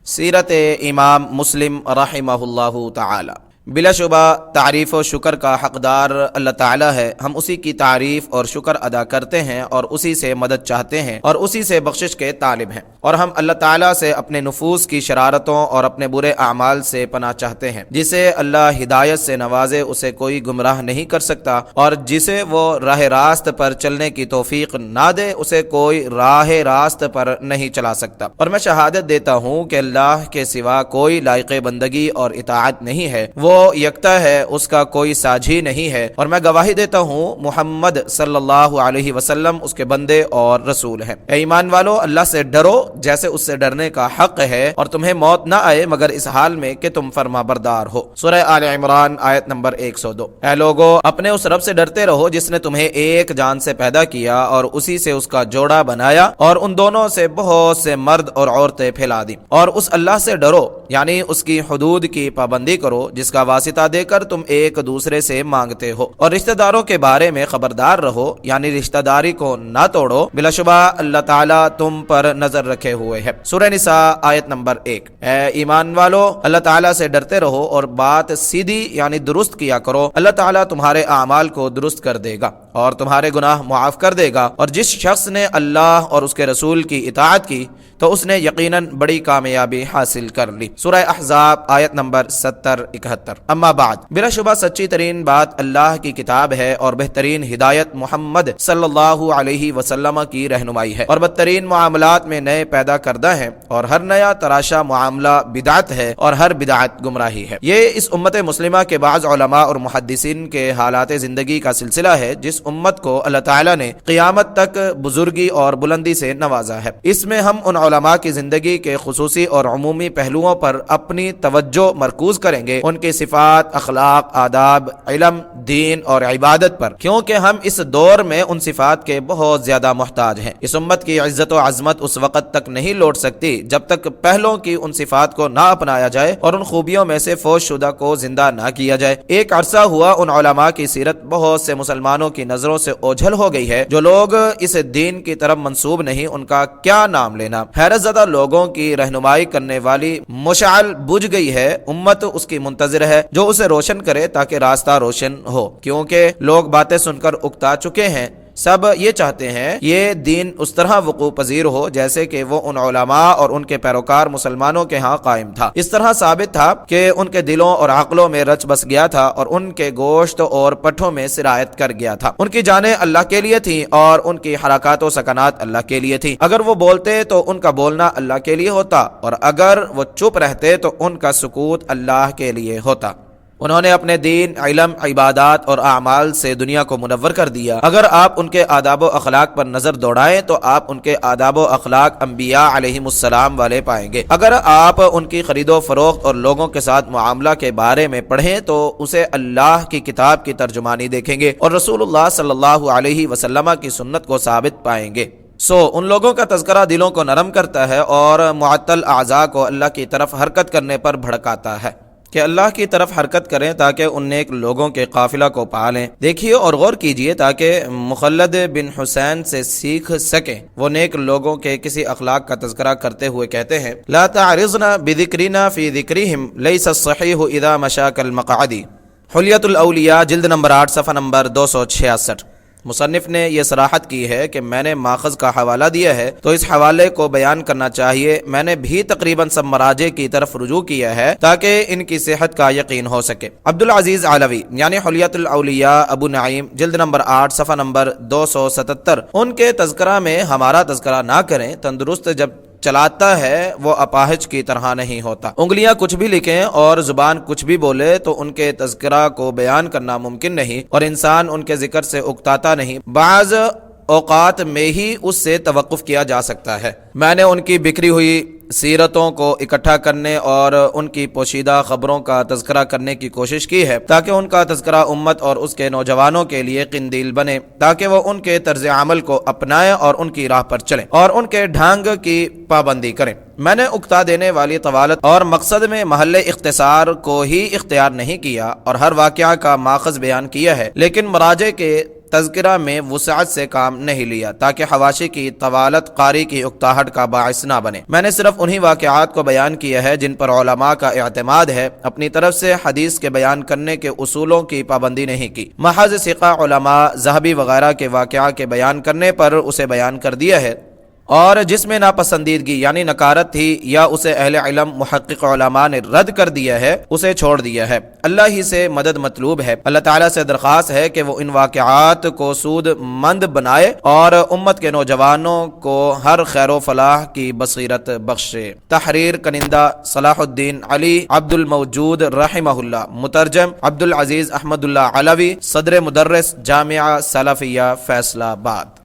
سیرت امام مسلم رحمہ اللہ تعالی۔ بلا شبہ تعریف و شکر کا حقدار اللہ تعالی ہے۔ ہم اسی کی تعریف اور شکر ادا کرتے ہیں اور اسی سے مدد چاہتے ہیں اور اسی سے بخشش کے طالب ہیں، اور ہم اللہ تعالی سے اپنے نفوس کی شرارتوں اور اپنے برے اعمال سے پناہ چاہتے ہیں۔ جسے اللہ ہدایت سے نوازے اسے کوئی گمراہ نہیں کر سکتا، اور جسے وہ راہ راست پر چلنے کی توفیق نہ دے اسے کوئی راہ راست پر نہیں چلا سکتا۔ اور میں شہادت دیتا ہوں کہ اللہ کے سوا کوئی لائق بندگی اور اطاعت نہیں ہے، وہ یکتا ہے، اس کا کوئی ساجھی نہیں ہے، اور میں گواہی دیتا ہوں محمد صلی اللہ علیہ وسلم اس کے بندے اور رسول ہیں۔ اے ایمان والو، اللہ سے ڈرو جیسے اس سے ڈرنے کا حق ہے، اور تمہیں موت نہ آئے مگر اس حال میں کہ تم فرما بردار ہو۔ سورہ آل عمران آیت نمبر 102۔ اے لوگو، اپنے اس رب سے ڈرتے رہو جس نے تمہیں ایک جان سے پیدا کیا اور اسی سے اس کا جوڑا بنایا، اور ان دونوں سے بہت سے مرد اور عورتیں پھیلا دی، اور اس اللہ سے ڈرو یعنی اس کی حدود کی پابندی کرو جس کا واسطہ دے کر تم ایک دوسرے سے مانگتے ہو، اور رشتہ داروں کے بارے میں خبردار رہو یعنی رشتہ داری کو نہ توڑو، بلا شبہ اللہ تعالیٰ تم پر نظر رکھے ہوئے ہے۔ سورہ نساء آیت نمبر 1۔ اے ایمان والو، اللہ تعالیٰ سے ڈرتے رہو اور بات سیدھی یعنی درست کیا کرو، اللہ تعالیٰ تمہارے اعمال کو درست کر دے گا اور تمہارے گناہ معاف کر دے گا، اور جس شخص نے اللہ اور اس کے رسول کی اطاعت کی تو اس نے یقیناً بڑی کامیابی حاصل کر لی۔ سورہ احزاب آیت نمبر 70-71۔ اما بعد، بلا شبہ سچی ترین بات اللہ کی کتاب ہے اور بہترین ہدایت محمد صلی اللہ علیہ وسلم کی رہنمائی ہے، اور بدترین معاملات میں نئے پیدا کردہ ہیں، اور ہر نیا تراشا معاملہ بدعت ہے اور ہر بدعت گمراہی ہے۔ یہ اس امت مسلمہ کے بعض علماء اور محدثین کے حالات زندگی کا سلسلہ ہے جس امت کو اللہ تعالیٰ نے قیامت تک بزرگی اور بلندی سے نوازا ہے۔ اس میں ہم ان علماء کی زندگی کے خصوصی اور عمومی پہلوؤں پر اپنی توجہ مرکوز کریں گے، ان کی صفات، اخلاق، آداب، علم، دین اور عبادت پر، کیونکہ ہم اس دور میں ان صفات کے بہت زیادہ محتاج ہیں۔ اس امت کی عزت و عظمت اس وقت تک نہیں لوٹ سکتی جب تک پہلوں کی ان صفات کو نہ اپنایا جائے اور ان خوبیوں میں سے فوش شدہ کو زندہ نہ کیا جائے۔ ایک عرصہ ہوا ان علماء کی سیرت بہت سے مسلمانوں کی نظروں سے اوجھل ہو گئی ہے۔ جو لوگ اس دین کی طرف منسوب نہیں ان کا کیا نام لینا۔ حیرت زدہ لوگوں کی رہنمائی کرنے والی مشعل بجھ گئی ہے، امت اس کی منتظر ہے جو اسے روشن کرے تاکہ راستہ روشن ہو، کیونکہ لوگ باتیں سن کر اکتا چکے ہیں۔ سب یہ چاہتے ہیں یہ دین اس طرح وقوع پذیر ہو جیسے کہ وہ ان علماء اور ان کے پیروکار مسلمانوں کے ہاں قائم تھا۔ اس طرح ثابت تھا کہ ان کے دلوں اور عقلوں میں رچ بس گیا تھا اور ان کے گوشت اور پٹھوں میں سرایت کر گیا تھا۔ ان کی جانیں اللہ کے لیے تھیں اور ان کی حرکات و سکنات اللہ کے لیے تھیں۔ اگر وہ بولتے تو ان کا بولنا اللہ کے لیے ہوتا، اور اگر وہ چپ رہتے تو ان کا سکوت اللہ کے لیے ہوتا۔ انہوں نے اپنے دین، علم، عبادات اور اعمال سے دنیا کو منور کر دیا۔ اگر آپ ان کے آداب و اخلاق پر نظر دوڑائیں تو آپ ان کے آداب و اخلاق انبیاء علیہم السلام والے پائیں گے۔ اگر آپ ان کی خرید و فروخت اور لوگوں کے ساتھ معاملہ کے بارے میں پڑھیں تو اسے اللہ کی کتاب کی ترجمانی دیکھیں گے اور رسول اللہ صلی اللہ علیہ وسلم کی سنت کو ثابت پائیں گے۔ ان لوگوں کا تذکرہ دلوں کو نرم کرتا ہے اور معطل اعضاء کو اللہ کی طرف حرکت کرنے پر بھڑکاتا ہے کہ اللہ کی طرف حرکت کریں تاکہ ان نیک لوگوں کے قافلہ کو پالیں۔ دیکھیے اور غور کیجئے تاکہ مخلد بن حسین سے سیکھ سکیں۔ وہ نیک لوگوں کے کسی اخلاق کا تذکرہ کرتے ہوئے کہتے ہیں، لا تعرضنا بذکرنا فی ذکرہم لیس الصحیح اذا مشا کالمقعد۔ حلیۃ الاولیاء جلد نمبر 8 صفحہ نمبر 266۔ مصنف نے یہ صراحت کی ہے کہ میں نے ماخذ کا حوالہ دیا ہے تو اس حوالے کو بیان کرنا چاہیے۔ میں نے بھی تقریباً سب مراجع کی طرف رجوع کیا ہے تاکہ ان کی صحت کا یقین ہو سکے۔ عبدالعزیز علوی یعنی حلیۃ الاولیاء ابو نعیم جلد نمبر 8 صفحہ نمبر 277۔ ان کے تذکرہ میں ہمارا تذکرہ نہ کریں، تندرست جب چلاتا ہے وہ اپاہج کی طرح نہیں ہوتا۔ انگلیاں کچھ بھی لکھیں اور زبان کچھ بھی بولے تو ان کے تذکرہ کو بیان کرنا ممکن نہیں، اور انسان ان کے ذکر سے اکتاتا نہیں، بعض اوقات میں ہی اس سے توقف کیا جا سکتا ہے۔ میں نے ان کی بکھری ہوئی سیرتوں کو اکٹھا کرنے اور ان کی پوشیدہ خبروں کا تذکرہ کرنے کی کوشش کی ہے تاکہ ان کا تذکرہ امت اور اس کے نوجوانوں کے لیے قندیل بنے، تاکہ وہ ان کے طرز عمل کو اپنائیں اور ان کی راہ پر چلیں اور ان کے ڈھنگ کی پابندی کریں۔ میں نے اکتا دینے والی طوالت اور مقصد میں محل اختصار کو ہی اختیار نہیں کیا اور ہر واقعہ کا ماخذ بیان کیا ہے، لیکن مراجع کے تذکرہ میں وسعت سے کام نہیں لیا تاکہ حواشی کی طوالت قاری کی اکتاہٹ کا باعث نہ بنے۔ میں نے صرف انہی واقعات کو بیان کیا ہے جن پر علماء کا اعتماد ہے، اپنی طرف سے حدیث کے بیان کرنے کے اصولوں کی پابندی نہیں کی۔ محض ثقہ علماء ذہبی وغیرہ کے واقعہ کے بیان کرنے پر اسے بیان کر دیا ہے، اور جس میں ناپسندیدگی یعنی نکارت تھی یا اسے اہل علم محقق علماء نے رد کر دیا ہے، اسے چھوڑ دیا ہے۔ اللہ ہی سے مدد مطلوب ہے۔ اللہ تعالیٰ سے درخواست ہے کہ وہ ان واقعات کو سود مند بنائے اور امت کے نوجوانوں کو ہر خیر و فلاح کی بصیرت بخشے۔ تحریر کنندہ صلاح الدین علی عبد الموجود رحمہ اللہ، مترجم عبد العزیز احمد اللہ علوی، صدر مدرس جامعہ سلفیہ فیصل آباد۔